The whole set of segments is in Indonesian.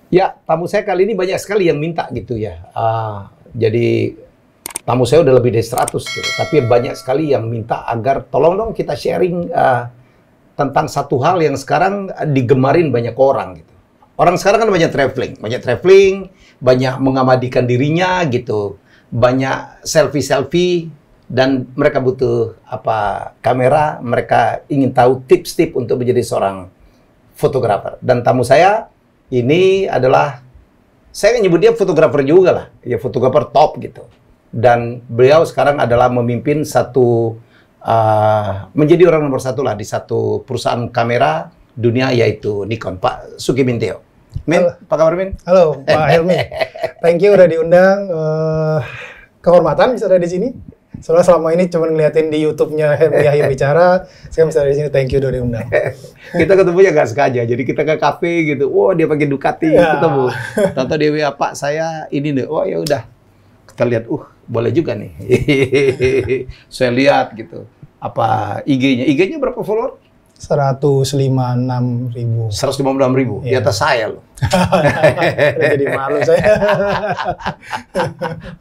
Ya, tamu saya kali ini banyak sekali yang minta gitu ya. Jadi tamu saya udah lebih dari 100 gitu. Tapi banyak sekali yang minta agar tolong dong kita sharing tentang satu hal yang sekarang digemarin banyak orang gitu. Orang sekarang kan banyak traveling, banyak mengamadikan dirinya gitu, banyak selfie dan mereka butuh kamera, mereka ingin tahu tips-tips untuk menjadi seorang fotografer. Dan tamu saya ini adalah, saya nyebut dia fotografer juga lah, ya fotografer top gitu. Dan beliau sekarang adalah memimpin menjadi orang nomor 1 lah di satu perusahaan kamera dunia yaitu Nikon, Pak Suki Mintio. Min, apa kabar Min? Halo Pak Helmi, thank you udah diundang. Kehormatan bisa ada di sini. Soalnya selama ini cuma ngeliatin di YouTube-nya Helmi Yahya Bicara, saya bisa ada di sini. Thank you udah diundang. Kita ketemunya nggak sengaja, jadi kita ke kafe gitu. Wah, dia pakai Ducati, ketemu. Tahu dia Pak, saya ini nih. Oh ya udah, kita lihat. Boleh juga nih. Saya lihat gitu. Apa IG-nya? IG-nya berapa follower? 156.000. 156.000. Di atas saya loh. Jadi malu saya.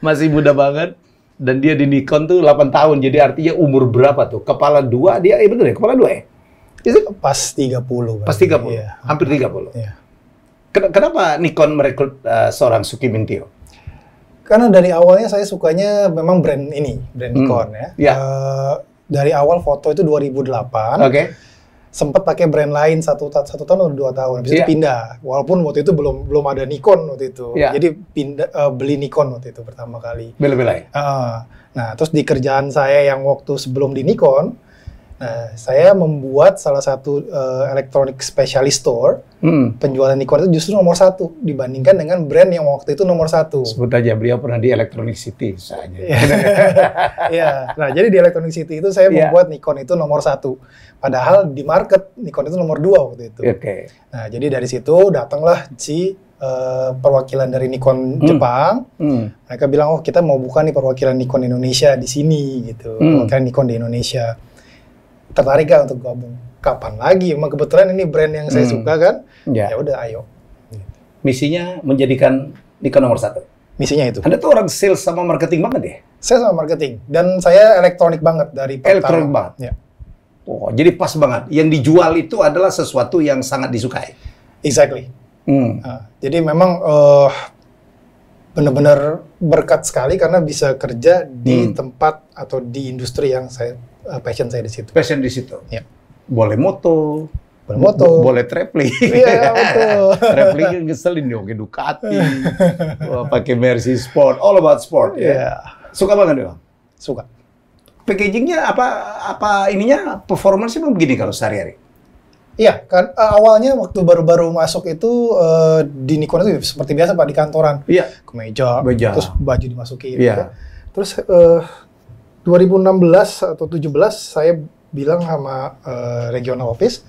Masih muda banget. Dan dia di Nikon tuh 8 tahun. Jadi artinya umur berapa tuh? Kepala 2 dia, betul ya? Kepala 2 ya? Pas 30. Pas 30? Iya. Hampir 30? Iya. Kenapa Nikon merekrut seorang Suki Mintio? Karena dari awalnya saya sukanya memang brand Nikon ya. Ya. Dari awal foto itu 2008. Oke. Sempat pakai brand lain 1 tahun atau 2 tahun, habis itu pindah. Walaupun waktu itu belum ada Nikon waktu itu, jadi beli Nikon waktu itu pertama kali. Bela-belain. Nah, terus di kerjaan saya yang waktu sebelum di Nikon, saya membuat salah satu electronic specialist store. Penjualan Nikon itu justru nomor 1 dibandingkan dengan brand yang waktu itu nomor 1. Sebut aja, beliau pernah di Electronic City saja. Iya. Nah, jadi di Electronic City itu saya membuat Nikon itu nomor 1. Padahal di market Nikon itu nomor 2 waktu itu. Oke. Nah, jadi dari situ datanglah si perwakilan dari Nikon Jepang. Mereka bilang, oh kita mau buka nih perwakilan Nikon Indonesia di sini gitu. Perwakilan Nikon di Indonesia. Tertarik gak untuk gabung? Kapan lagi? Emang kebetulan ini brand yang saya suka kan. Ya udah, ayo. Misinya menjadikan Nikon nomor 1. Misinya itu. Anda tuh orang sales sama marketing banget ya? Saya sama marketing dan saya elektronik banget dari pertama. Elektronik banget. Ya. Oh, jadi pas banget. Yang dijual itu adalah sesuatu yang sangat disukai. Exactly. Jadi memang benar-benar berkat sekali karena bisa kerja di tempat atau di industri yang passion saya di situ. Passion di situ. Ya. Boleh moto. Boleh traveling. Iya, betul. Traveling yang ngeselin dong, kayak Ducati. Pakai Mercy Sport, all about sport ya. Suka banget dong. Suka. Packagingnya apa ininya performance-nya begini kalau sehari-hari? Iya, kan awalnya waktu baru-baru masuk itu di Nikon itu seperti biasa Pak di kantoran. Iya. Kemeja, terus baju dimasukin. Iya. Terus 2016 atau 17 saya bilang sama regional office,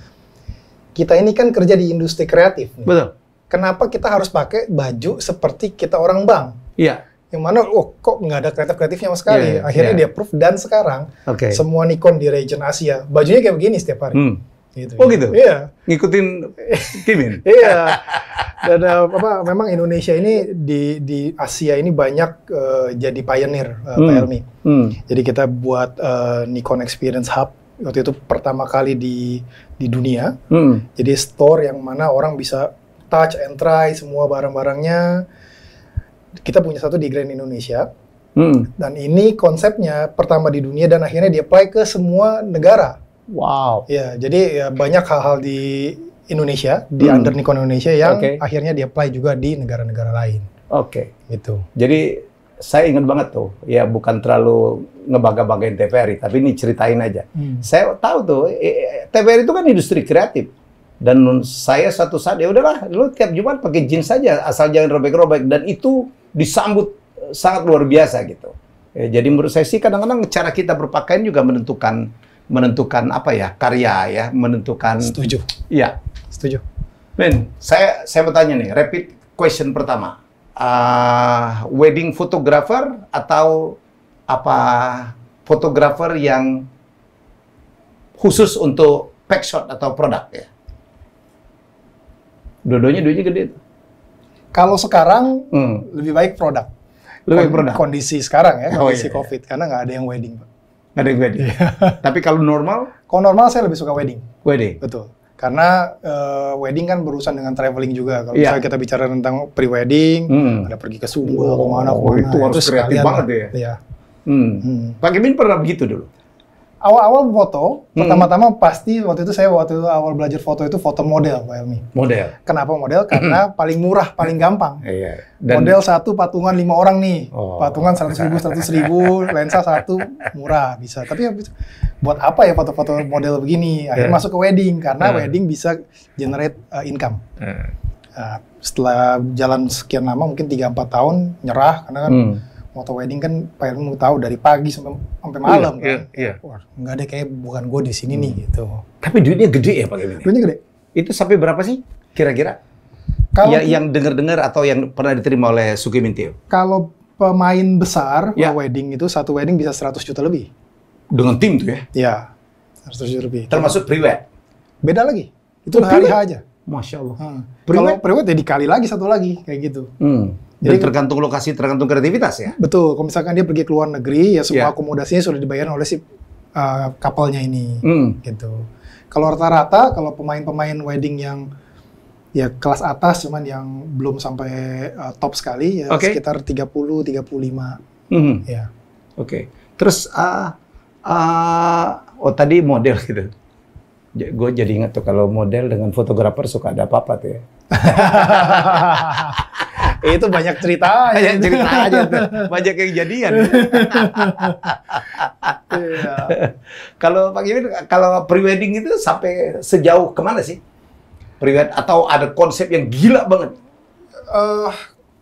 kita ini kan kerja di industri kreatif. Nih. Betul. Kenapa kita harus pakai baju seperti kita orang bank? Iya. Yang mana, kok nggak ada kreatif-kreatifnya sama sekali. Akhirnya dia approve, dan sekarang semua Nikon di region Asia, bajunya kayak begini setiap hari. Gitu, gitu? Iya. Ngikutin Kimin? Iya. Dan memang Indonesia ini di Asia ini banyak jadi pioneer, Pak Helmi. Jadi kita buat Nikon Experience Hub, waktu itu pertama kali di dunia. Jadi store yang mana orang bisa touch and try semua barang-barangnya. Kita punya satu di Grand Indonesia, dan ini konsepnya pertama di dunia dan akhirnya di-apply ke semua negara. Wow. Ya, jadi banyak hal-hal di Indonesia, di under Nikon Indonesia yang akhirnya di-apply juga di negara-negara lain. Oke. Gitu. Jadi saya ingat banget tuh, ya bukan terlalu ngebaga-bagain TVRI, tapi ini ceritain aja. Saya tahu tuh, TVRI itu kan industri kreatif. Dan saya satu saat, ya udahlah, lu tiap Jumat pakai jeans saja, asal jangan robek-robek. Dan itu disambut sangat luar biasa gitu. Ya, jadi menurut saya sih kadang-kadang cara kita berpakaian juga menentukan apa ya, karya ya, menentukan. Setuju. Iya. Setuju. Ben, saya mau tanya nih, rapid question pertama. Wedding photographer atau fotografer yang khusus untuk pack shot atau produk ya? Dua-duanya gede. Kalau sekarang lebih baik produk. Lebih baik produk. Kondisi sekarang ya, kondisi iya. COVID, karena nggak ada yang wedding, Pak. Nggak ada yang wedding. Tapi kalau normal? Kalau normal saya lebih suka wedding. Wedding. Betul. Karena wedding kan berurusan dengan traveling juga. Kalau misalnya kita bicara tentang pre-wedding, ada pergi ke Sumba, kemana. Itu harus kreatif banget ya. Iya. Pak Kevin pernah begitu dulu? Awal-awal foto, pertama-tama pasti waktu itu awal belajar foto itu foto model, Pak Helmi. Model? Kenapa model? Karena paling murah, paling gampang. Iya. Model satu patungan 5 orang nih. Patungan 100.000, 100.000, lensa satu murah bisa. Tapi buat apa ya foto-foto model begini? Akhirnya masuk ke wedding, karena wedding bisa generate income. Setelah jalan sekian lama, mungkin 3-4 tahun, nyerah, karena kan foto wedding kan Pak Helmi tahu dari pagi sampai malam kan. Iya. Wah, nggak ada, kayak bukan gue di sini nih gitu. Tapi duitnya gede ya Pak Kevin? Duitnya gede. Itu sampai berapa sih kira-kira? Kalau yang dengar-dengar atau yang pernah diterima oleh Suki Mintio? Kalau pemain besar wedding itu satu wedding bisa 100 juta lebih. Dengan tim tuh ya? Iya, 100 juta lebih. Termasuk pre-wed? Beda lagi. Itu hari aja. Masya Allah. Kalau pre-wed ya dikali lagi satu lagi kayak gitu. Jadi tergantung lokasi, tergantung kreativitas ya? Betul. Kalau misalkan dia pergi ke luar negeri, ya semua akomodasinya sudah dibayar oleh si kapalnya ini. Gitu. Kalau rata-rata, kalau pemain-pemain wedding yang ya kelas atas, cuman yang belum sampai top sekali, ya sekitar 30-35. Ya. Oke. Terus, tadi model gitu. Gue jadi ingat tuh kalau model dengan fotografer suka ada apa-apa tuh ya. Itu banyak cerita. Banyak cerita aja tuh. Banyak yang jadian. Kalau Pak Kevin, kalau pre-wedding itu sampai sejauh kemana sih? Pre-wedding atau ada konsep yang gila banget?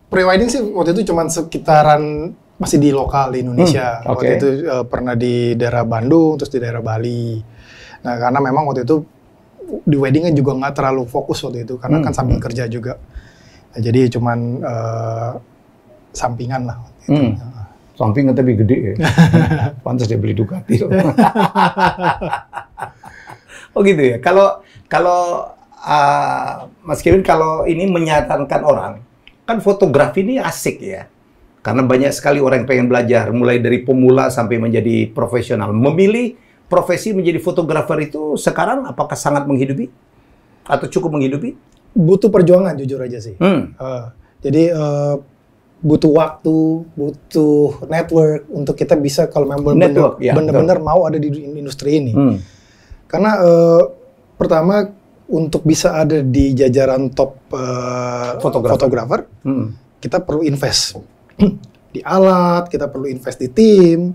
Pre-wedding sih waktu itu cuma sekitaran masih di lokal di Indonesia. Waktu itu pernah di daerah Bandung, terus di daerah Bali. Nah, karena memang waktu itu di weddingnya juga nggak terlalu fokus waktu itu, karena kan sambil kerja juga. Nah, jadi cuman sampingan lah. Sampingan tapi gede ya. Pantas dia beli Ducati. Oh gitu ya. Kalau Mas Kevin, kalau ini menyarankan orang, kan fotografi ini asik ya. Karena banyak sekali orang yang pengen belajar, mulai dari pemula sampai menjadi profesional. Memilih profesi menjadi fotografer itu sekarang apakah sangat menghidupi? Atau cukup menghidupi? Butuh perjuangan, jujur aja sih. Jadi butuh waktu, butuh network untuk kita bisa kalau memang benar-benar mau ada di industri ini. Karena pertama untuk bisa ada di jajaran top fotografer, kita perlu invest di alat, kita perlu invest di tim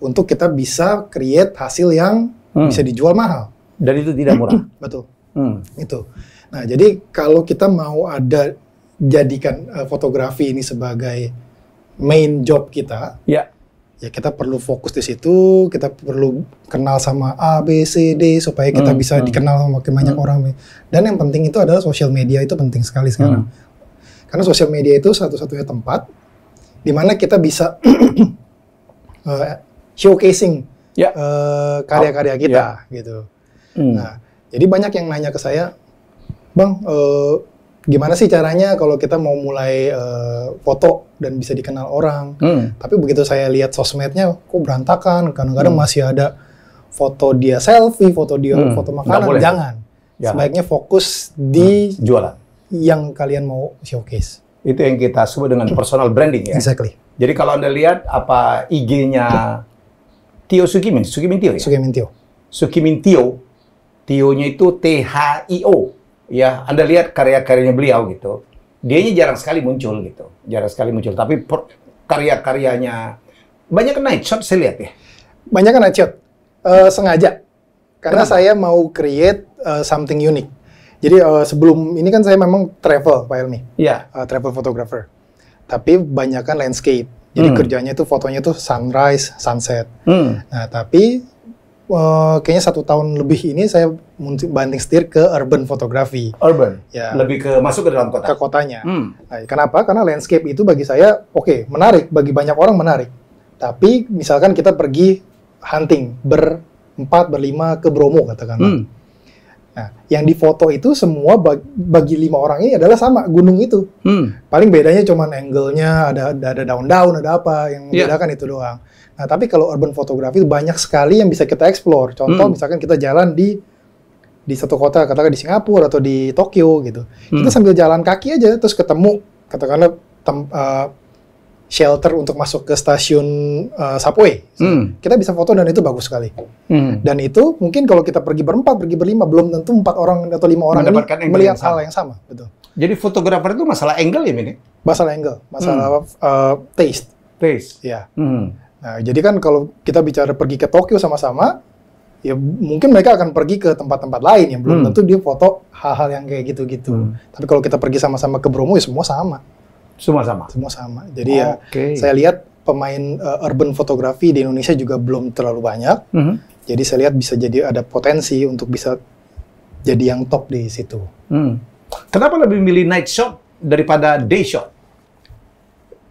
untuk kita bisa create hasil yang bisa dijual mahal. Dan itu tidak murah. Betul. Itu. Nah, jadi kalau kita mau jadikan fotografi ini sebagai main job kita, ya kita perlu fokus di situ, kita perlu kenal sama A, B, C, D, supaya kita bisa dikenal sama banyak orang. Dan yang penting itu adalah sosial media, itu penting sekali sekarang. Karena sosial media itu satu-satunya tempat di mana kita bisa showcasing karya-karya kita, gitu. Nah, jadi banyak yang nanya ke saya, Bang, gimana sih caranya kalau kita mau mulai foto dan bisa dikenal orang? Tapi begitu saya lihat sosmednya, kok berantakan. Kadang-kadang masih ada foto dia selfie, foto dia foto makanan. Jangan. Sebaiknya fokus di jualan yang kalian mau showcase. Itu yang kita sebut dengan personal branding ya. Exactly. Jadi kalau Anda lihat apa IG-nya Tio Sukimintio ya? Sukimintio. Tio-nya itu T-H-I-O. Ya, Anda lihat karya-karyanya beliau gitu. Dianya jarang sekali muncul gitu. Tapi karya-karyanya banyak night shot saya lihat ya. Banyak night shot. Sengaja. Karena saya mau create something unique. Jadi sebelum ini kan saya memang travel, Pak Helmi. Iya. Travel photographer. Tapi banyakan landscape. Jadi kerjanya itu fotonya itu sunrise, sunset. Nah, tapi kayaknya 1 tahun lebih ini saya banting setir ke urban photography. Urban? Ya. Lebih masuk ke dalam kota? Ke kotanya. Nah, kenapa? Karena landscape itu bagi saya, menarik. Bagi banyak orang menarik. Tapi misalkan kita pergi hunting, 4, 5 ke Bromo katakanlah. Nah, yang difoto itu semua bagi 5 orang ini adalah sama gunung itu. Paling bedanya cuman angle-nya, ada daun-daun, ada apa yang membedakan itu doang. Nah, tapi kalau urban photography banyak sekali yang bisa kita explore. Contoh misalkan kita jalan di satu kota, katakan di Singapura atau di Tokyo gitu. Kita sambil jalan kaki aja terus ketemu katakanlah shelter untuk masuk ke stasiun subway. Kita bisa foto dan itu bagus sekali. Dan itu mungkin kalau kita pergi berempat, pergi berlima, belum tentu 4 orang atau 5 orang ini melihat hal yang sama. Betul. Jadi fotografer itu masalah angle ya, ini? Masalah angle, masalah taste. Taste. Ya. Nah, jadi kan kalau kita bicara pergi ke Tokyo sama-sama, ya mungkin mereka akan pergi ke tempat-tempat lain yang belum tentu dia foto hal-hal yang kayak gitu-gitu. Tapi kalau kita pergi sama-sama ke Bromo, ya semua sama. Semua sama? Semua sama. Jadi saya lihat pemain urban fotografi di Indonesia juga belum terlalu banyak. Jadi saya lihat bisa jadi ada potensi untuk bisa jadi yang top di situ. Kenapa lebih milih night shot daripada day shot?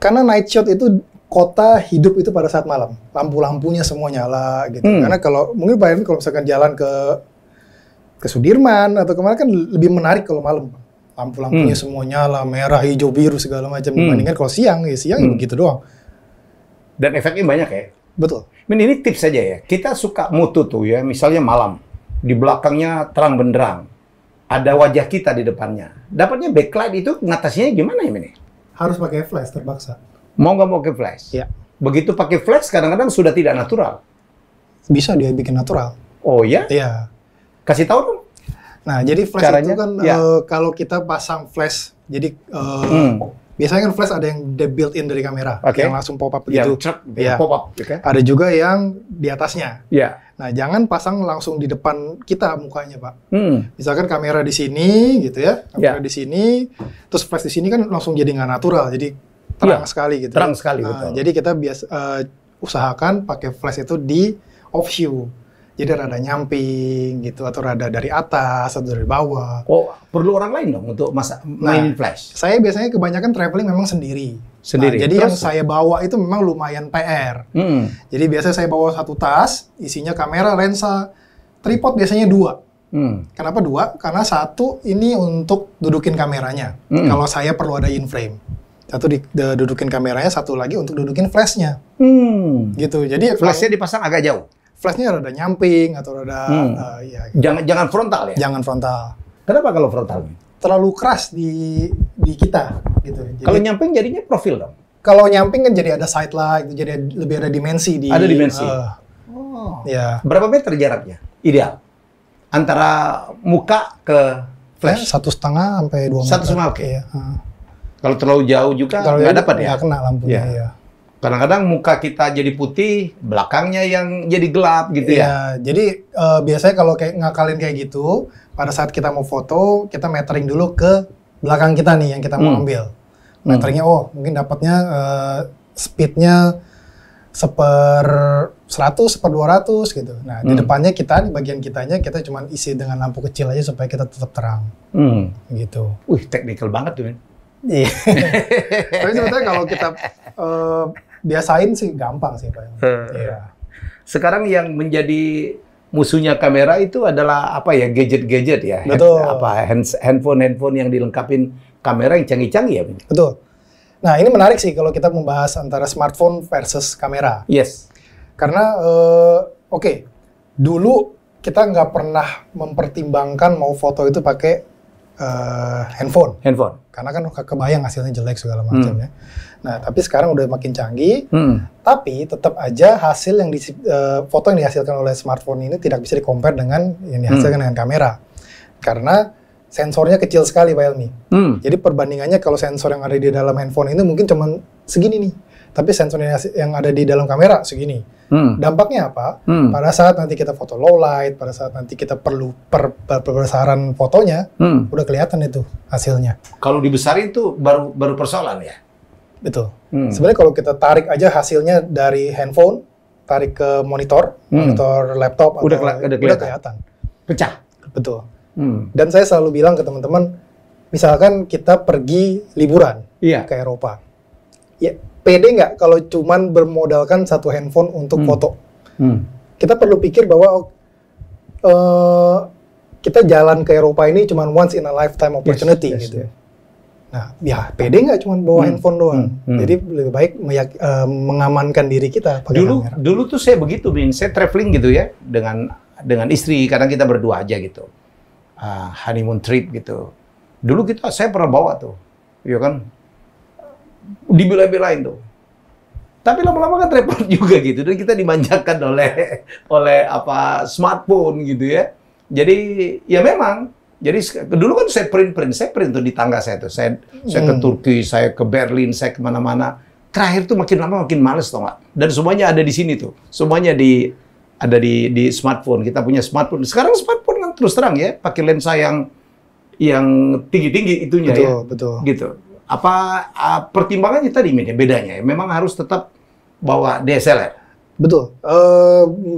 Karena night shot itu kota hidup itu pada saat malam. Lampu-lampunya semua nyala gitu. Karena kalau mungkin Pak Erwin kalau misalkan jalan ke Sudirman atau kemana kan lebih menarik kalau malam. Lampu-lampunya semua nyala, merah, hijau, biru, segala macam. Dibandingkan kalau siang ya begitu doang. Dan efeknya banyak ya? Betul. Ini tips saja ya. Kita suka moto tuh ya, misalnya malam. Di belakangnya terang benderang. Ada wajah kita di depannya. Dapatnya backlight itu ngatasinya gimana ya ini? Harus pakai flash terpaksa. Mau nggak mau pakai flash? Ya. Begitu pakai flash kadang-kadang sudah tidak natural. Bisa dia bikin natural. Oh ya? Iya. Kasih tahu dong. Nah, jadi flash caranya, itu kan kalau kita pasang flash, jadi biasanya kan flash ada yang built-in dari kamera, yang langsung pop-up begitu. Pop-up. Ada juga yang di atasnya. Iya. Nah, jangan pasang langsung di depan kita mukanya, Pak. Misalkan kamera di sini, gitu ya, kamera di sini, terus flash di sini kan langsung jadi nggak natural, jadi terang sekali gitu. Terang sekali, betul. Jadi kita usahakan pakai flash itu di off view. Jadi rada nyamping gitu, atau rada dari atas atau dari bawah. Oh, perlu orang lain dong untuk main flash? Saya biasanya kebanyakan traveling memang sendiri. Nah, jadi yang saya bawa itu memang lumayan PR. Jadi biasanya saya bawa satu tas, isinya kamera, lensa, tripod biasanya 2. Kenapa 2? Karena satu ini untuk dudukin kameranya. Kalau saya perlu ada in frame. Satu dudukin kameranya, satu lagi untuk dudukin flashnya. Gitu. Jadi flashnya dipasang agak jauh. Flashnya rada nyamping atau rada jangan frontal ya? Jangan frontal. Kenapa kalau frontal? Terlalu keras di kita gitu. Jadi, kalau nyamping jadinya profil dong. Kalau nyamping kan jadi ada side light, jadi lebih ada dimensi di. Ada dimensi. Ya. Berapa meter jaraknya? Ideal. Antara muka ke flash. 1,5 sampai 2 meter. 1,5 oke. Ya. Kalau terlalu jauh juga nggak dapat ya? Nggak kena lampunya ya. Kadang-kadang muka kita jadi putih, belakangnya yang jadi gelap gitu ya. Jadi biasanya kalau kayak ngakalin kayak gitu, pada saat kita mau foto, kita metering dulu ke belakang kita nih yang kita mau ambil. Meteringnya, mungkin dapatnya speednya 1/100, 1/200 gitu. Nah, di depannya kita, di bagian kitanya, kita cuma isi dengan lampu kecil aja supaya kita tetap terang. Gitu. Wih, teknikal banget tuh, men. Iya. Tapi sebetulnya kalau kita biasain sih gampang sih, Pak. Iya. Sekarang yang menjadi musuhnya kamera itu adalah apa ya, gadget-gadget ya. Betul. Handphone yang dilengkapin kamera yang canggih-canggih ya. Betul. Nah, ini menarik sih kalau kita membahas antara smartphone versus kamera. Yes. Karena dulu kita nggak pernah mempertimbangkan mau foto itu pakai handphone. Karena kan kebayang hasilnya jelek segala macam ya. Nah, tapi sekarang udah makin canggih. Tapi tetap aja hasil yang foto yang dihasilkan oleh smartphone ini tidak bisa di-compare dengan yang dihasilkan dengan kamera. Karena sensornya kecil sekali, Pak Helmi. Jadi perbandingannya kalau sensor yang ada di dalam handphone ini mungkin cuma segini nih. Tapi sensor yang ada di dalam kamera segini. Dampaknya apa? Pada saat nanti kita foto low light, pada saat nanti kita perlu perbesaran fotonya, udah kelihatan itu hasilnya. Kalau dibesarin tuh baru persoalan ya? Betul. Sebenarnya kalau kita tarik aja hasilnya dari handphone, tarik ke monitor laptop, udah kelihatan. Pecah? Betul. Dan saya selalu bilang ke teman-teman, misalkan kita pergi liburan ke Eropa. Ya, pede nggak kalau cuman bermodalkan satu handphone untuk foto? Kita perlu pikir bahwa kita jalan ke Eropa ini cuma once in a lifetime opportunity Yes, gitu. Nah, ya pede nggak cuma bawa handphone doang. Jadi lebih baik mengamankan diri kita pakai kamera. Dulu tuh saya begitu, Bin. Saya traveling gitu ya dengan istri, kadang kita berdua aja gitu. Honeymoon trip gitu. Dulu saya pernah bawa tuh, ya kan, dibela-belain tuh. Tapi lama-lama kan repot juga gitu, dan kita dimanjakan oleh smartphone gitu ya. Jadi ya memang, jadi dulu kan saya print tuh di tangga saya tuh. Saya ke Turki, saya ke Berlin, saya kemana-mana. Terakhir tuh makin lama makin males tau nggak? Dan semuanya ada di sini tuh, semuanya ada di smartphone. Kita punya smartphone. Sekarang smartphone kan terus terang ya, pakai lensa yang tinggi-tinggi itunya. Betul, ya. betul. Gitu. Pertimbangannya tadi bedanya ya, memang harus tetap bawa DSLR. Betul.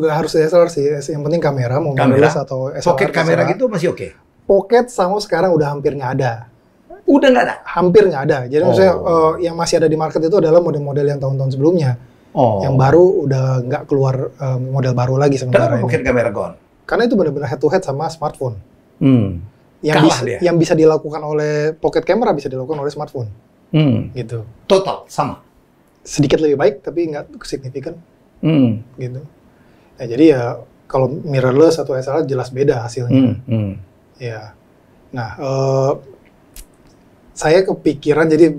Nggak harus DSLR sih. Yang penting kamera, mau mirrorless atau SLR. Pocket kamera gitu masih oke? Pocket sama sekarang udah hampir nggak ada. Udah nggak ada? Hampir nggak ada. Jadi maksudnya yang masih ada di market itu adalah model-model yang tahun-tahun sebelumnya. Yang baru udah nggak keluar model baru lagi sementara ini. Pocket kamera gone? Karena itu benar-benar head to head sama smartphone. Yang bisa dilakukan oleh pocket camera bisa dilakukan oleh smartphone. Gitu. Total sama? Sedikit lebih baik tapi nggak signifikan. Gitu. Nah, jadi ya kalau mirrorless atau SLR jelas beda hasilnya. Ya. Nah, saya kepikiran jadi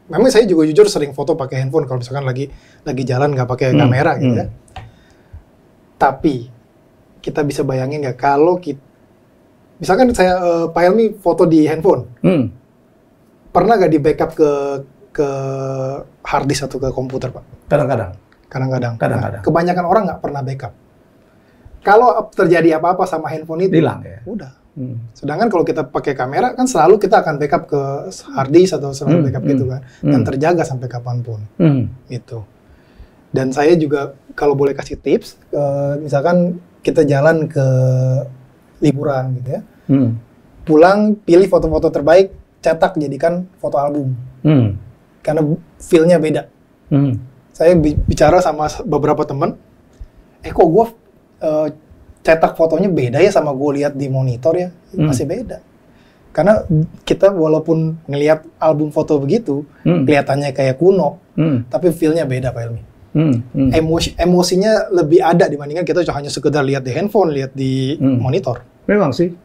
memang saya juga jujur sering foto pakai handphone kalau misalkan lagi jalan nggak pakai kamera gitu ya. Tapi kita bisa bayangin nggak kalau misalkan Pak Helmi foto di handphone, pernah nggak di backup ke hard disk atau ke komputer, Pak? Kadang-kadang. Nah, kebanyakan orang nggak pernah backup. Kalau terjadi apa-apa sama handphone itu, hilang ya? Udah. Sedangkan kalau kita pakai kamera, kan selalu kita akan backup ke hard disk atau selalu backup gitu kan. Dan terjaga sampai kapanpun. Gitu. Dan saya juga, kalau boleh kasih tips, misalkan kita jalan ke liburan gitu ya. Pulang, pilih foto-foto terbaik, cetak, jadikan foto album. Karena feel-nya beda. Saya bicara sama beberapa teman, kok gue cetak fotonya beda ya sama gue lihat di monitor ya, masih beda. Karena kita walaupun ngelihat album foto begitu, kelihatannya kayak kuno, tapi feel-nya beda, Pak Helmi. Emosinya lebih ada dibandingkan kita hanya sekedar lihat di handphone, lihat di monitor. Memang sih.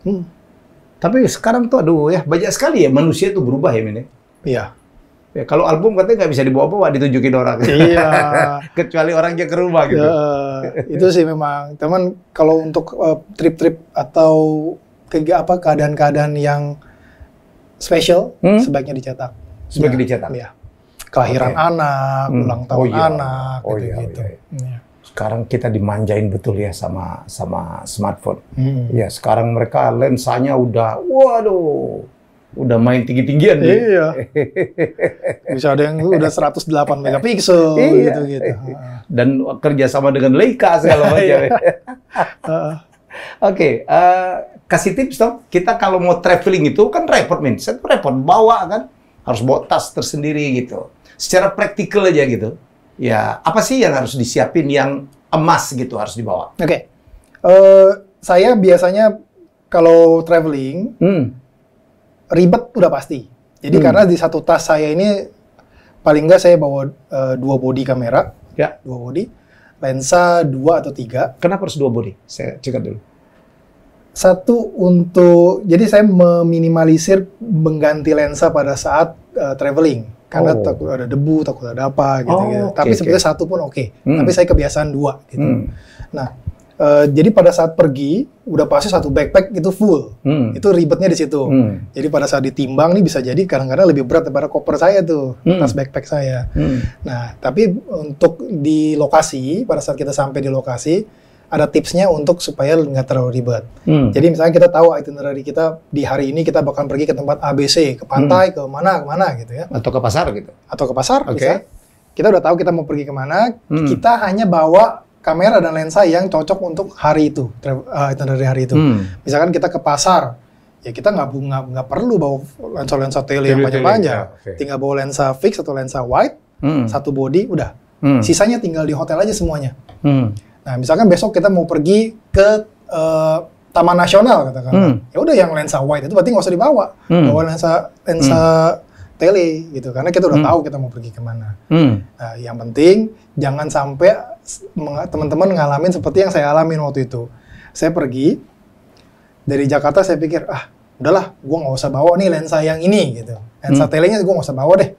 Tapi sekarang tuh banyak sekali ya manusia tuh berubah ya, Min. Iya. Ya, kalau album katanya nggak bisa dibawa-bawa, ditunjukin orang. Iya. Kecuali orangnya ke rumah gitu. Itu sih memang. Teman, kalau untuk trip-trip atau keadaan-keadaan yang special, sebaiknya dicetak. Sebaiknya dicetak? Iya. Kelahiran anak, ulang tahun anak, gitu-gitu. Iya. Sekarang kita dimanjain betul ya sama smartphone. Ya, sekarang mereka lensanya udah main tinggi-tinggian. Iya. Bisa ada yang udah 108 megapiksel gitu-gitu. Dan kerjasama dengan Leica segala macam. Oke, kasih tips dong. Kita kalau mau traveling itu kan repot, Min. Saya tuh repot bawa kan. Harus bawa tas tersendiri gitu. Secara praktikal aja gitu. Ya, apa sih yang harus disiapin yang emas gitu harus dibawa? Oke. Saya biasanya kalau traveling, ribet udah pasti. Jadi karena di satu tas saya ini paling nggak saya bawa 2 body kamera, 2 body, lensa 2 atau 3. Kenapa harus 2 body? Saya cekat dulu. Satu jadi saya meminimalisir mengganti lensa pada saat traveling. Karena takut ada debu, takut ada apa gitu. Tapi sebenarnya satu pun oke. Tapi saya kebiasaan 2 gitu. Nah, jadi pada saat pergi udah pasti satu backpack itu full. Itu ribetnya di situ. Jadi pada saat ditimbang nih bisa jadi kadang-kadang lebih berat daripada koper saya tuh, tas backpack saya. Nah, tapi untuk di lokasi, pada saat kita sampai di lokasi, ada tipsnya untuk supaya nggak terlalu ribet. Jadi misalnya kita tahu itinerary kita di hari ini kita bakal pergi ke tempat ABC, ke pantai, ke mana gitu ya. Atau ke pasar gitu. Atau ke pasar bisa. Kita udah tahu kita mau pergi kemana, kita hanya bawa kamera dan lensa yang cocok untuk hari itu, itinerary hari itu. Misalkan kita ke pasar, ya kita nggak perlu bawa lensa tele yang panjang-panjang. Tinggal bawa lensa fix atau lensa wide, satu body, udah. Sisanya tinggal di hotel aja semuanya. Nah, misalkan besok kita mau pergi ke taman nasional katakanlah. Ya udah yang lensa wide itu berarti nggak usah dibawa. Bawa lensa tele gitu, karena kita udah tahu kita mau pergi kemana. Nah, yang penting jangan sampai teman-teman ngalamin seperti yang saya alamin waktu itu. Saya pergi dari Jakarta, saya pikir udahlah, gua nggak usah bawa nih lensa yang ini gitu. Lensa telenya gua nggak usah bawa deh,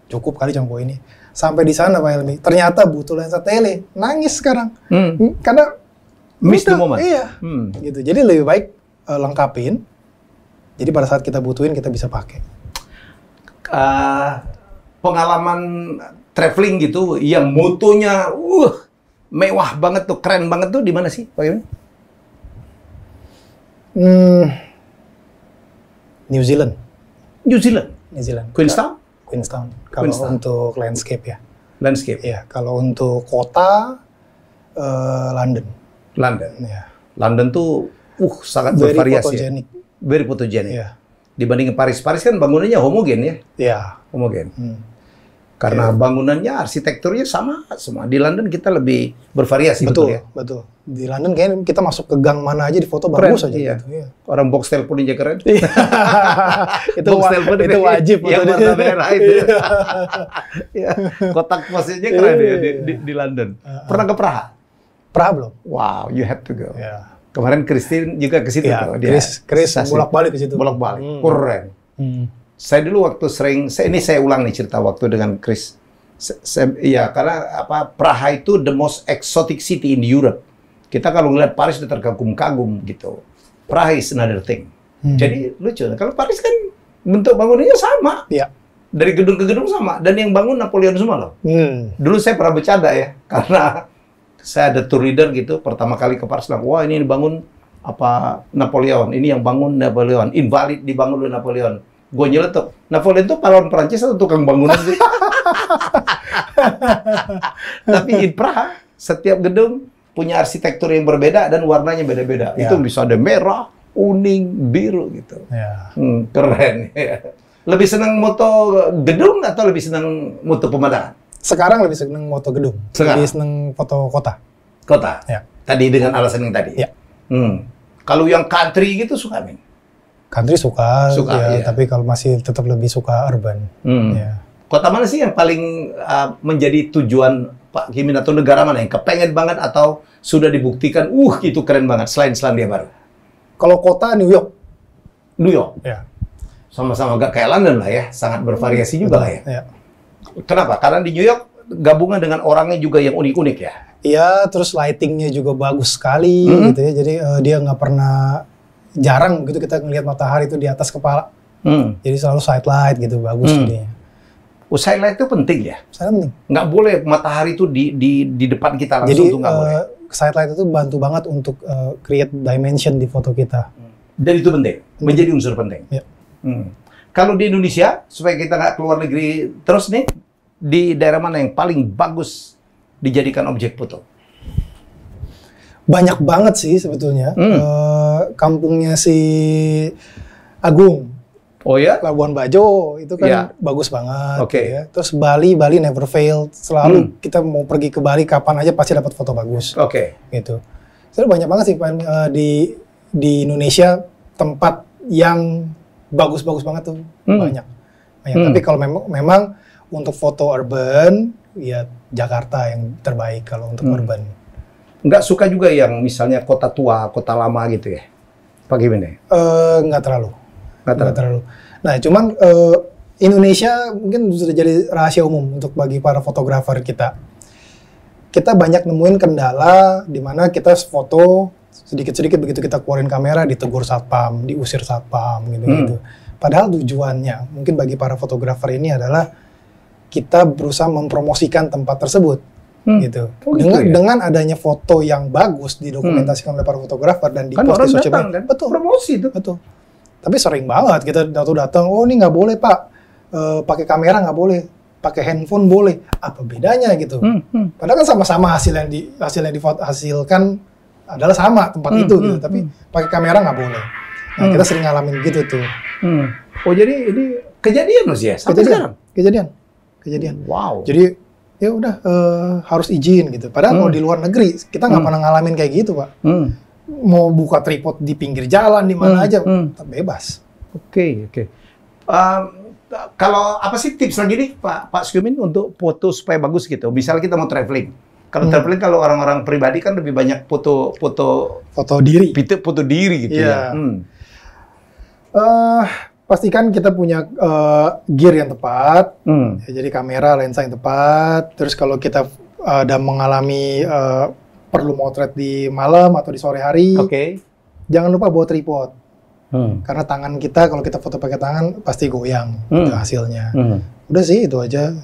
cukup kali cuma bawa ini. Sampai di sana Pak Helmi, ternyata butuh lensa tele, nangis sekarang, karena miss the moment. Iya, gitu. Jadi lebih baik lengkapin. Jadi pada saat kita butuhin kita bisa pakai. Pengalaman traveling gitu yang motonya mewah banget tuh, keren banget tuh di mana sih Pak Helmi? New Zealand. New Zealand. Queenstown? Queenstown. Kalau untuk landscape ya. Landscape. Ya, kalau untuk kota London. London. Ya. London tuh sangat bervariasi. Very photogenic. Ya. Dibandingin Paris. Paris kan bangunannya homogen ya. Iya. Homogen. Karena bangunannya, arsitekturnya sama semua. Di London kita lebih bervariasi. Betul, ya? betul. Di London kayaknya kita masuk ke gang mana aja di foto bagus aja. Iya. Gitu. Iya. Orang box telepon aja keren. itu wajib. Yang warna merah itu. Ya, kotak posnya keren ya di London. Pernah ke Praha? Praha belum. Wow, you have to go. Yeah. Kemarin Christine juga ke situ. Ya, Chris bolak-balik ke situ. Bolak-balik. Keren. Saya dulu waktu saya ulang nih cerita waktu dengan Chris. Iya, karena Praha itu the most exotic city in Europe. Kita kalau ngeliat Paris udah terkagum-kagum gitu. Praha is another thing. Jadi lucu. Kalau Paris kan bentuk bangunannya sama. Iya. Dari gedung ke gedung sama. Dan yang bangun Napoleon semua loh. Dulu saya pernah bercanda ya, karena saya ada tour leader gitu. Pertama kali ke Paris, wah ini dibangun Napoleon. Ini yang bangun Napoleon. Invalid dibangun oleh Napoleon. Gue nyeletuk, Napoleon itu pahlawan Perancis atau tukang bangunan sih? Tapi di Praha, setiap gedung punya arsitektur yang berbeda dan warnanya beda-beda. Ya. Itu bisa ada merah, kuning, biru gitu. Ya. Keren. Lebih senang moto gedung atau lebih senang moto pemandangan? Sekarang lebih senang moto gedung. Lebih senang foto kota. Kota? Ya. Tadi dengan alasan yang tadi? Ya. Kalau yang country gitu suka, Min? Country suka ya, ya. Tapi kalau masih tetap lebih suka urban. Ya. Kota mana sih yang paling menjadi tujuan Pak Kimin atau negara mana yang kepengen banget atau sudah dibuktikan, itu keren banget selain Selandia Baru? Kalau kota New York. New York? Ya. Sama-sama gak kayak London lah ya, sangat bervariasi juga lah ya. Ya. Kenapa? Karena di New York gabungan dengan orangnya juga yang unik-unik ya? Iya, terus lightingnya juga bagus sekali gitu ya. Jadi dia nggak pernah, jarang gitu kita ngelihat matahari itu di atas kepala. Jadi selalu side light gitu, bagus jadinya. Side light itu penting ya? Sangat penting. Nggak boleh matahari itu di depan kita langsung. Jadi tuh nggak boleh. Side light itu bantu banget untuk create dimension di foto kita. Dan itu penting, menjadi unsur penting. Ya. Kalau di Indonesia, supaya kita nggak keluar negeri terus nih, di daerah mana yang paling bagus dijadikan objek foto? Banyak banget sih sebetulnya. Kampungnya si Agung. Oh ya? Labuan Bajo itu kan bagus banget. Oke. Ya. Terus Bali never fail. Selalu kita mau pergi ke Bali kapan aja pasti dapat foto bagus. Oke. Gitu. Jadi banyak banget sih di Indonesia tempat yang bagus-bagus banget tuh banyak. Tapi kalau memang untuk foto urban ya Jakarta yang terbaik kalau untuk urban. Nggak suka juga yang misalnya kota tua, kota lama gitu ya? Pak gimana? Nggak terlalu. Nah, cuman Indonesia mungkin sudah jadi rahasia umum untuk bagi para fotografer kita. Kita banyak nemuin kendala di mana kita foto sedikit-sedikit begitu kita keluarin kamera ditegur satpam, diusir satpam gitu-gitu. Padahal tujuannya mungkin bagi para fotografer ini adalah kita berusaha mempromosikan tempat tersebut. Gitu. Dengan adanya foto yang bagus didokumentasikan oleh para fotografer dan di-post di sosial media. Betul. Promosi itu. Betul. Tapi sering banget kita datang, oh ini nggak boleh Pak, pakai kamera nggak boleh, pakai handphone boleh. Apa bedanya gitu? Padahal kan sama-sama hasil yang dihasilkan adalah sama tempat itu gitu. Tapi pakai kamera nggak boleh. Nah kita sering ngalamin gitu tuh. Oh jadi ini kejadian Mas ya? Sampai sekarang? Kejadian. Wow. Jadi ya udah harus izin gitu. Padahal kalau di luar negeri kita nggak pernah ngalamin kayak gitu Pak. mau buka tripod di pinggir jalan di mana aja, bebas. Oke. Kalau apa sih tips lagi nih Pak Syumin untuk foto supaya bagus gitu? Misalnya kita mau traveling. Kalau traveling, kalau orang-orang pribadi kan lebih banyak foto diri. Foto diri gitu ya. Pastikan kita punya gear yang tepat, ya, jadi kamera, lensa yang tepat. Terus kalau kita ada mengalami perlu motret di malam atau di sore hari, jangan lupa bawa tripod. Karena tangan kita, kalau kita foto pakai tangan, pasti goyang itu hasilnya. Udah sih, itu aja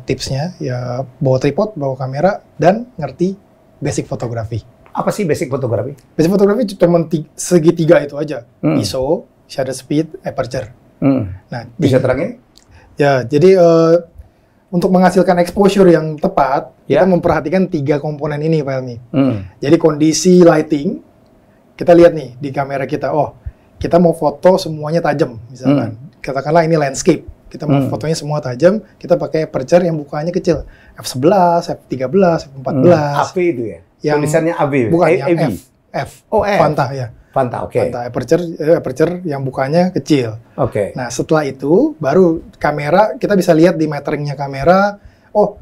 tipsnya. Ya, bawa tripod, bawa kamera, dan ngerti basic fotografi. Apa sih basic fotografi? Basic fotografi cuma segitiga itu aja. ISO, shutter speed, aperture. Nah, bisa terangin? Ya, jadi untuk menghasilkan exposure yang tepat, kita memperhatikan 3 komponen ini, Pak Helmi. Jadi kondisi lighting, kita lihat nih di kamera kita, kita mau foto semuanya tajam, misalkan. Katakanlah ini landscape, kita mau fotonya semua tajam, kita pakai aperture yang bukaannya kecil. F11, F13, F14. AV itu ya? Yang tulisannya AV? Bukan, yang F. Oh, F. Fanta, ya. Fanta, oke. Fanta, aperture yang bukanya kecil. Oke. Nah, setelah itu, baru kamera, kita bisa lihat di meteringnya kamera,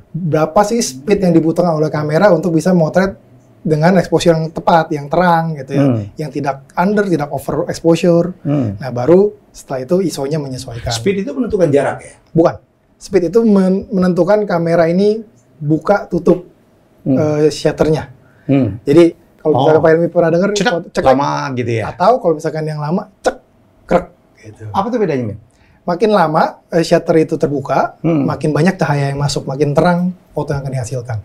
berapa sih speed yang dibutuhkan oleh kamera untuk bisa motret dengan exposure yang tepat, yang terang gitu ya, yang tidak under, tidak over exposure. Nah, baru setelah itu ISO-nya menyesuaikan. Speed itu menentukan jarak ya? Bukan. Speed itu menentukan kamera ini buka tutup shutternya. Jadi kalau misalkan Pak Helmi pernah dengar, cek lama gitu ya? Atau kalau misalkan yang lama, krek gitu. Apa tuh bedanya, Min? Makin lama shutter itu terbuka, makin banyak cahaya yang masuk, makin terang foto yang akan dihasilkan.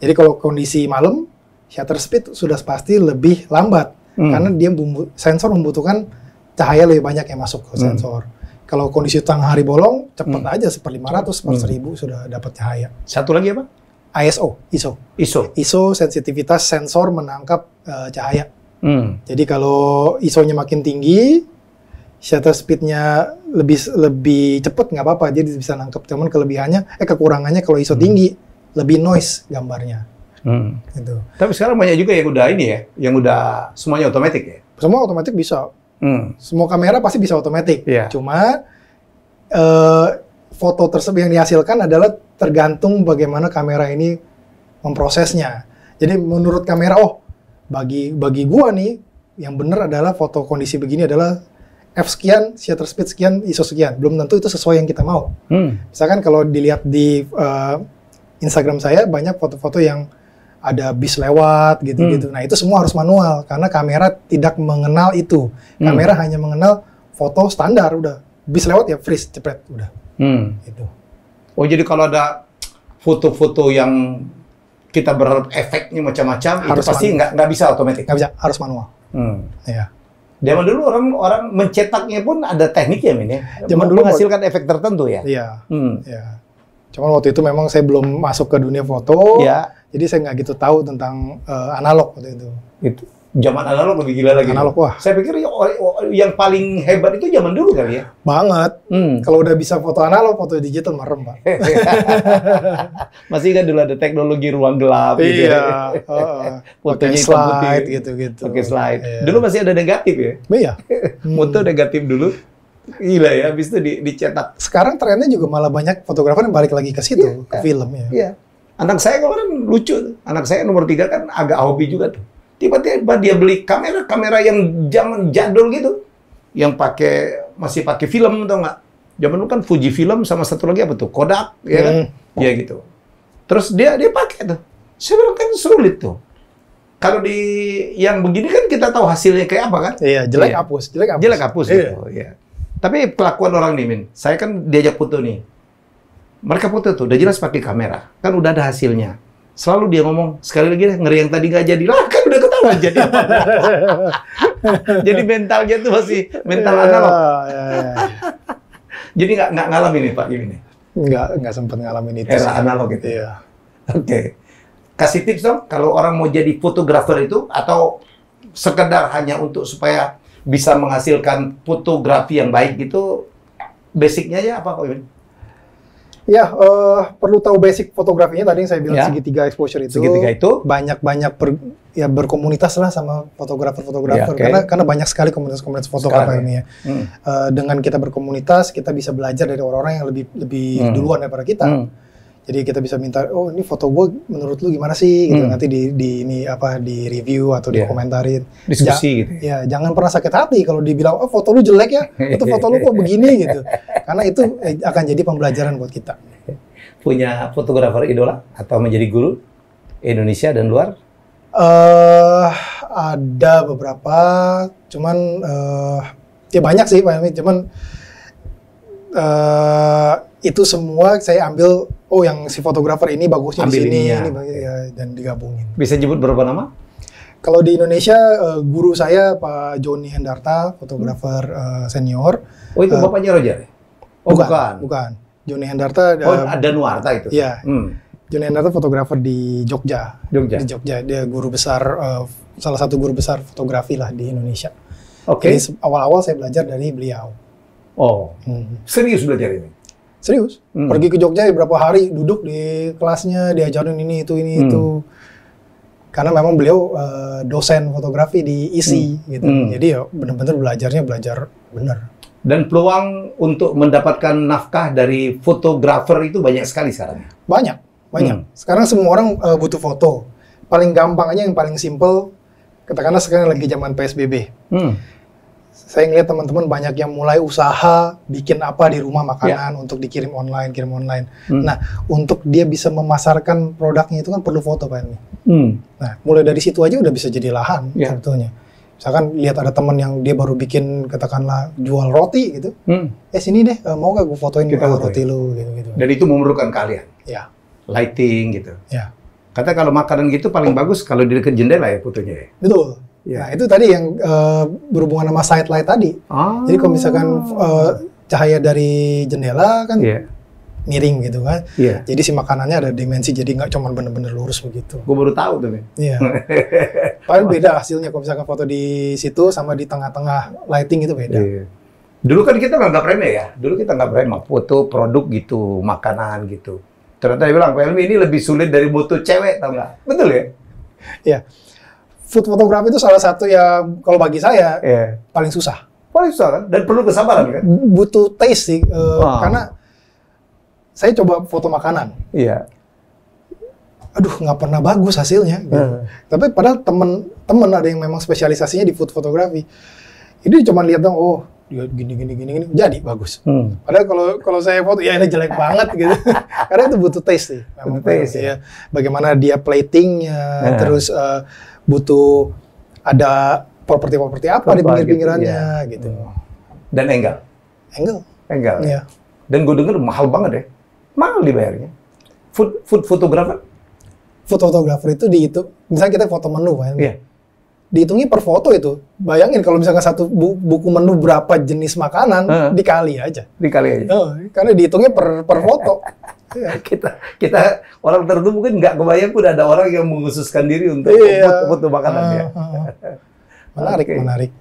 Jadi kalau kondisi malam, shutter speed sudah pasti lebih lambat, karena dia sensor membutuhkan cahaya lebih banyak yang masuk ke sensor. Kalau kondisi tengah hari bolong, cepat aja 1/500, 1/1000 sudah dapat cahaya. Satu lagi apa? ISO sensitivitas sensor menangkap cahaya. Jadi kalau ISO-nya makin tinggi, shutter speed-nya lebih cepat, nggak apa-apa, jadi bisa nangkep. Cuman kekurangannya kalau ISO tinggi, lebih noise gambarnya. Gitu. Tapi sekarang banyak juga yang udah ini ya, yang udah semuanya otomatis ya? Semua otomatis bisa. Semua kamera pasti bisa otomatis. Cuma foto tersebut yang dihasilkan adalah tergantung bagaimana kamera ini memprosesnya. Jadi menurut kamera, bagi gua nih, yang benar adalah foto kondisi begini adalah F sekian, shutter speed sekian, ISO sekian. Belum tentu itu sesuai yang kita mau. Misalkan kalau dilihat di Instagram saya, banyak foto-foto yang ada bis lewat, gitu-gitu. Nah, itu semua harus manual, karena kamera tidak mengenal itu. Kamera hanya mengenal foto standar, udah. Bis lewat ya freeze, cepet, udah. Gitu. Oh, jadi kalau ada foto-foto yang kita berharap efeknya macam-macam, itu pasti nggak bisa otomatis? Nggak bisa, harus manual. Ya. Zaman dulu orang mencetaknya pun ada tekniknya, Min, ya? Zaman dulu menghasilkan efek tertentu ya? Iya. Ya. Cuman waktu itu memang saya belum masuk ke dunia foto, jadi saya nggak gitu tahu tentang analog waktu itu. Itu zaman analog lebih gila lagi. Analog, wah. Saya pikir yang paling hebat itu zaman dulu kali ya? Banget. Kalau udah bisa foto analog, foto digital merem, Pak. Masih kan dulu ada teknologi ruang gelap gitu. Iya. Fotonya pakai slide gitu-gitu. Pakai slide. Dulu masih ada negatif ya? Iya. Foto negatif dulu. Gila ya, habis itu dicetak. Sekarang trennya juga malah banyak fotografer yang balik lagi ke situ, ke film ya. Iya. Anak saya kemarin lucu. Anak saya nomor 3 kan agak hobi juga tuh. Tiba-tiba dia beli kamera yang zaman jadul gitu. Yang masih pakai film, tau nggak? Zaman dulu kan Fuji film sama satu lagi apa tuh? Kodak, ya kan? Ya gitu. Terus dia pakai tuh. Saya bilang kan sulit tuh. Kalau di yang begini kan kita tahu hasilnya kayak apa kan? Iya, jelek hapus. Jelek hapus gitu. Iya. Tapi kelakuan orang nih, Min. Saya kan diajak foto nih. Mereka foto tuh, udah jelas pakai kamera. Kan udah ada hasilnya. Selalu dia ngomong, sekali lagi ngeri yang tadi nggak jadi. Lah, kan udah ketahuan jadi apa. Jadi mentalnya tuh masih mental analog. Jadi nggak ngalamin nih Pak ini? Nggak sempat ngalamin itu. Era analog gitu? Iya. Oke. Kasih tips dong, kalau orang mau jadi fotografer itu, atau sekedar hanya untuk supaya bisa menghasilkan fotografi yang baik gitu, basicnya aja apa Pak Imin? Ya, perlu tahu basic fotografinya tadi yang saya bilang segitiga exposure itu. Segitiga itu banyak berkomunitas lah sama fotografer-fotografer karena banyak sekali komunitas-komunitas fotografer ini ya. Dengan kita berkomunitas, kita bisa belajar dari orang-orang yang lebih duluan daripada kita. Jadi kita bisa minta, oh ini foto gue menurut lu gimana sih? Gitu. Nanti di review atau dikomentarin. Diskusi gitu. Ya, jangan pernah sakit hati kalau dibilang, oh foto lu jelek ya, itu foto lu kok begini gitu. Karena itu akan jadi pembelajaran buat kita. Punya fotografer idola atau menjadi guru Indonesia dan luar? Ada beberapa, cuman ya banyak sih Pak Helmi, cuman itu semua saya ambil, oh yang si fotografer ini bagusnya di sini, dan digabungin. Bisa nyebut berapa nama? Kalau di Indonesia, guru saya Pak Joni Hendarta, fotografer senior. Oh itu bapaknya Roger? Oh bukan. Joni Hendarta. Ada Nuarta itu? Iya. Joni Hendarta fotografer di Jogja. Di Jogja, dia guru besar, salah satu guru besar fotografi lah di Indonesia. Oke. Jadi awal-awal saya belajar dari beliau. Oh, serius belajar ini? Serius. Pergi ke Jogja beberapa hari, duduk di kelasnya, diajarin ini itu. Karena memang beliau dosen fotografi di ISI gitu. Jadi ya benar-benar belajar benar. Dan peluang untuk mendapatkan nafkah dari fotografer itu banyak sekali sekarang. Banyak. Sekarang semua orang butuh foto. Paling gampang aja yang paling simple, katakanlah sekarang lagi zaman PSBB. Saya ngeliat teman-teman banyak yang mulai usaha bikin apa di rumah makanan untuk dikirim online, Nah, untuk dia bisa memasarkan produknya itu kan perlu foto Pak Helmi. Nah, mulai dari situ aja udah bisa jadi lahan sebetulnya. Misalkan lihat ada teman yang dia baru bikin katakanlah jual roti gitu. Sini deh, mau gak gue fotoin roti lu gitu. Dan itu memerlukan kalian. Ya. Lighting gitu. Ya. Kata kalau makanan gitu paling bagus kalau di dekat jendela ya fotonya ya. Betul. Nah itu tadi yang berhubungan sama side light tadi. Jadi kalau misalkan cahaya dari jendela kan miring gitu kan. Jadi si makanannya ada dimensi, jadi nggak cuma bener-bener lurus begitu. Gue baru tahu tuh nih. Iya. Paling beda hasilnya kalau misalkan foto di situ sama di tengah-tengah lighting itu beda. Dulu kan kita nggak remeh ya. Dulu kita nggak remeh foto produk gitu, makanan gitu. Ternyata dia bilang, Pak Helmi ini lebih sulit dari foto cewek, tau nggak? Betul ya? Iya. Food fotografi itu salah satu yang kalau bagi saya paling susah. Paling susah kan? Dan perlu kesabaran kan? Butuh taste sih, karena saya coba foto makanan. Iya. Aduh, nggak pernah bagus hasilnya. Gitu. Tapi padahal temen ada yang memang spesialisasinya di food fotografi. Ini cuma lihat dong, oh dia gini, jadi bagus. Padahal kalau saya foto, ya ini jelek banget gitu. Karena itu butuh taste sih. Butuh taste ya. Bagaimana dia platingnya, terus butuh ada properti apa di pinggir-pinggirannya gitu. Dan angle. Iya. Dan gue denger mahal banget ya. Mahal dibayarnya. Food photographer? Food photographer itu dihitung, misalnya kita foto menu kan. Iya. Dihitungnya per foto itu. Bayangin kalau misalkan satu buku menu berapa jenis makanan, dikali aja. Karena dihitungnya per foto. Kita orang tertentu mungkin nggak kebayang pun ada orang yang mengkhususkan diri untuk foto makanan ya. Menarik.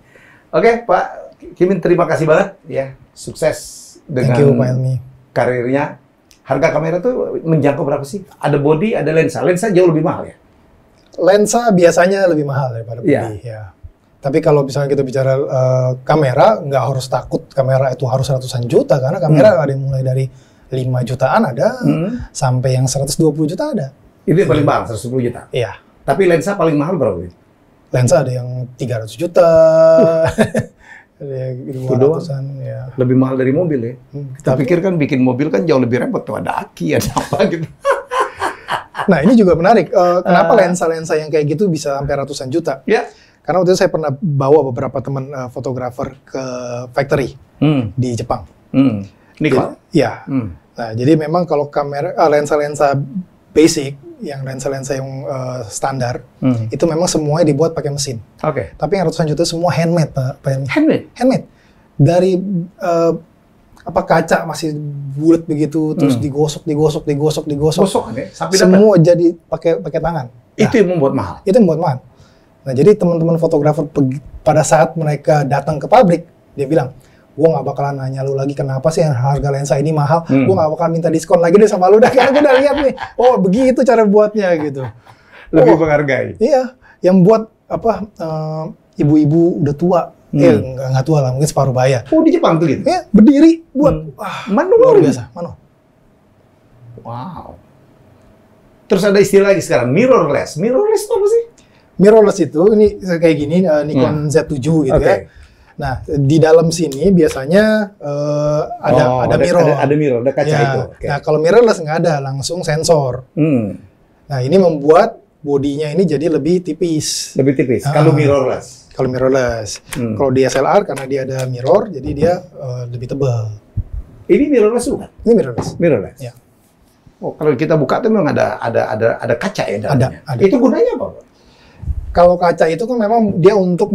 Oke, Pak Kimin, terima kasih banget ya. Sukses dengan karirnya. Harga kamera tuh menjangkau berapa sih? Ada body, ada lensa. Lensa jauh lebih mahal ya? Lensa biasanya lebih mahal daripada body. Ya. Tapi kalau misalnya kita bicara kamera, nggak harus takut kamera itu harus ratusan juta. Karena kamera ada yang mulai dari 5 jutaan ada, sampai yang 120 juta ada. Itu yang paling mahal, 120 juta? Iya. Tapi lensa paling mahal berapa? Lensa ada yang 300 juta. Ada yang 200-an, ya. Lebih mahal dari mobil ya. Kita pikir kan bikin mobil kan jauh lebih repot tuh, ada aki, ada apa gitu. Nah ini juga menarik. Kenapa lensa-lensa yang kayak gitu bisa sampai ratusan juta? Ya. Karena waktu itu saya pernah bawa beberapa teman fotografer ke factory di Jepang. Nikon? Iya. Nah jadi memang kalau kamera lensa-lensa basic, yang lensa-lensa yang standar, itu memang semuanya dibuat pakai mesin. Oke. Tapi yang ratusan juta semua handmade, Pak Helmi. Handmade? Dari kaca masih bulat begitu, terus digosok. Gosok ya? Semua jadi pakai tangan. Itu yang membuat mahal? Itu yang membuat mahal. Nah jadi teman-teman fotografer pada saat mereka datang ke pabrik, dia bilang, gue nggak bakalan nanya lu lagi kenapa sih harga lensa ini mahal. Gue nggak bakalan minta diskon lagi deh sama lu dah, karena gue udah lihat nih, oh begitu cara buatnya gitu. Lebih menghargai. Iya, yang buat apa ibu-ibu udah tua, nggak tua lah, mungkin separuh baya. Oh di Jepang tuh gitu? Ya berdiri buat manual luar biasa, manual. Wow. Terus ada istilah lagi sekarang, mirrorless. Mirrorless itu apa sih? Mirrorless itu ini kayak gini, Nikon Z7 gitu ya. Nah, di dalam sini biasanya ada mirror. Ada mirror, ada kaca itu. Nah, kalau mirrorless nggak ada, langsung sensor. Nah, ini membuat bodinya ini jadi lebih tipis. Lebih tipis, kalau mirrorless? Kalau mirrorless. Kalau DSLR karena dia ada mirror, jadi dia lebih tebal. Ini mirrorless bukan? Ini mirrorless. Mirrorless? Ya. Oh, kalau kita buka tuh memang ada kaca ya dalamnya? Ada. Itu gunanya apa? Kalau kaca itu kan memang dia untuk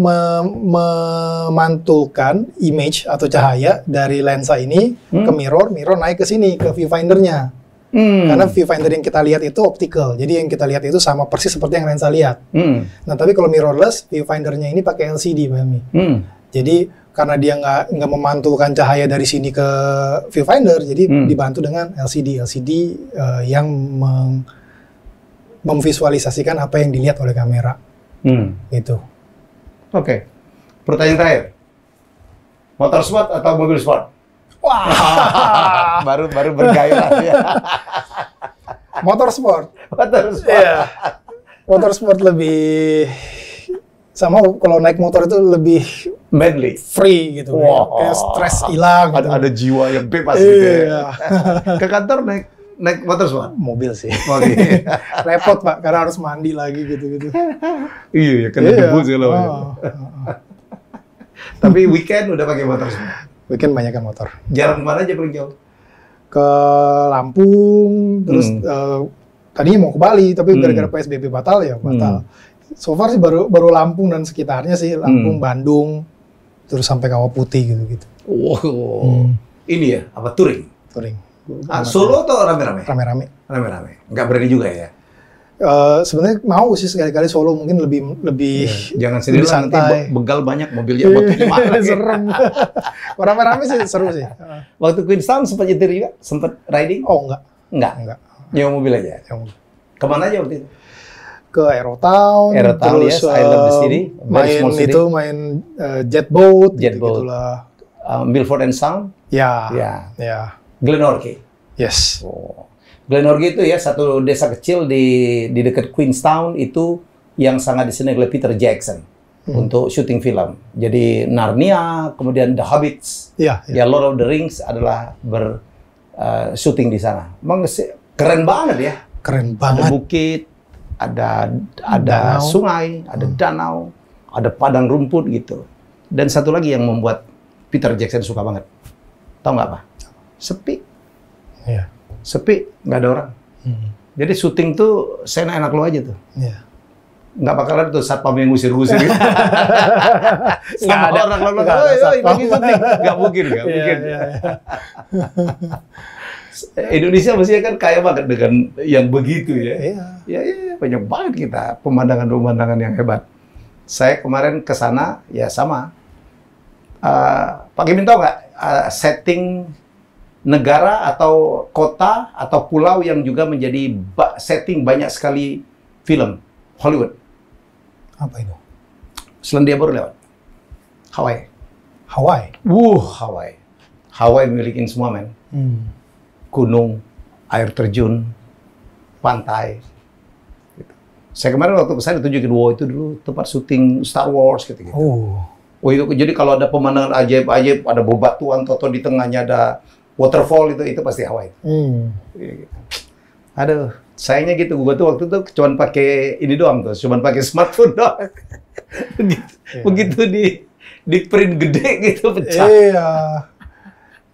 memantulkan image atau cahaya dari lensa ini ke mirror naik ke sini, ke viewfinder-nya. Karena viewfinder yang kita lihat itu optical, jadi yang kita lihat itu sama persis seperti yang lensa lihat. Nah, tapi kalau mirrorless, viewfinder-nya ini pakai LCD, Pak Helmy. Jadi karena dia nggak memantulkan cahaya dari sini ke viewfinder, jadi dibantu dengan LCD yang memvisualisasikan apa yang dilihat oleh kamera. Gitu. Oke. Pertanyaan terakhir. Motor sport atau mobil sport? Wah, baru bergairah ya. Motor sport. Motor sport. Iya. Motor sport lebih sama, kalau naik motor itu lebih manly, free gitu. Wow. Kayak stres hilang gitu. Ada jiwa yang bebas gitu ya. Ke kantor naik motor sport? Mobil sih. Mobil. Repot, Pak, karena harus mandi lagi gitu-gitu. Iya, kena debu segala macam. Tapi weekend udah pakai motor semua? Weekend banyak kan motor. Jalan kemana aja paling jauh? Ke Lampung, terus tadinya mau ke Bali, tapi gara-gara PSBB batal ya batal. So far sih baru Lampung dan sekitarnya sih, Lampung, Bandung, terus sampai Kawah Putih gitu-gitu. Wow. Ini ya, apa touring? Touring. Solo atau rame-rame? Rame-rame. Rame-rame. Nggak berani juga ya? Sebenarnya mau sih sekali-kali solo, mungkin lebih jangan sendiri lah, nanti begal banyak mobilnya. Serem. Rame-rame sih seru sih. Waktu Queenstown sempat nyetir juga? Sempat riding? Oh, enggak. Enggak. Nyewa mobil aja? Kemana aja waktu itu? Ke Aerotown, terus yes, I love the city. Main jet boat. Gitulah. Milford and Sound? Ya. Glenorchy? Yes. Oh. Glenorchy itu ya satu desa kecil di dekat Queenstown itu yang sangat disenangi oleh Peter Jackson untuk syuting film. Jadi Narnia, kemudian The Hobbits, ya Lord of the Rings adalah syuting di sana. Memang keren banget ya. Keren banget. Ada bukit, ada sungai, ada danau, ada padang rumput gitu. Dan satu lagi yang membuat Peter Jackson suka banget. Tahu nggak apa? Sepi. Iya. Sepi, nggak ada orang. Jadi syuting tuh enak lo aja tuh. Iya. Nggak bakalan tuh satpam yang ngusir-ngusir gitu. Sama ada, orang lo lagi syuting. Nggak mungkin. Iya. Indonesia mestinya kan kaya banget dengan yang begitu ya. Iya. Banyak banget kita pemandangan-pemandangan yang hebat. Saya kemarin ke sana ya sama. Pak Gimin tahu nggak setting negara atau kota atau pulau yang juga menjadi setting banyak sekali film Hollywood? Apa itu? Selandia Baru lewat. Hawaii. Hawaii milikin semua, men. Gunung, air terjun, pantai. Saya kemarin waktu kesana tunjukin, itu dulu tempat syuting Star Wars gitu. Oh itu jadi kalau ada pemandangan ajaib-ajaib, ada bebatuan, toto di tengahnya ada waterfall, itu pasti Hawaii. Aduh, sayangnya gitu. Gua tuh waktu itu cuma pakai ini doang tuh, cuma pakai smartphone doang. Begitu di print gede gitu pecah. Iya.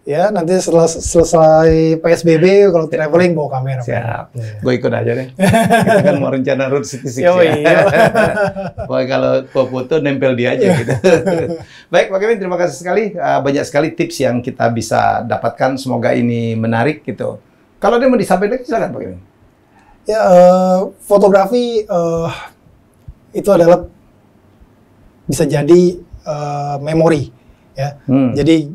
Ya, nanti selesai PSBB kalau traveling bawa kamera. Siap. Gue ikut aja deh. Kita kan mau rencana Route 66 ya. Pokoknya kalau foto nempel dia aja gitu. Baik, Pak Kevin, terima kasih sekali. Banyak sekali tips yang kita bisa dapatkan. Semoga ini menarik gitu. Kalau ada yang mau disampaikan lagi, silakan Pak Kevin. Ya, fotografi itu adalah bisa jadi memori. Ya. Jadi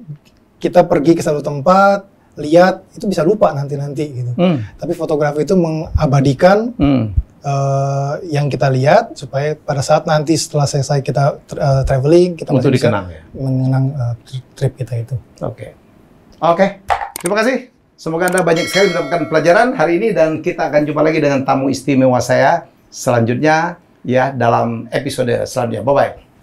kita pergi ke satu tempat, lihat, itu bisa lupa nanti-nanti gitu. Tapi fotografi itu mengabadikan yang kita lihat supaya pada saat nanti setelah selesai kita traveling, kita masih bisa mengenang trip kita itu. Oke. Terima kasih. Semoga Anda banyak sekali mendapatkan pelajaran hari ini dan kita akan jumpa lagi dengan tamu istimewa saya selanjutnya ya dalam episode selanjutnya. Bye-bye.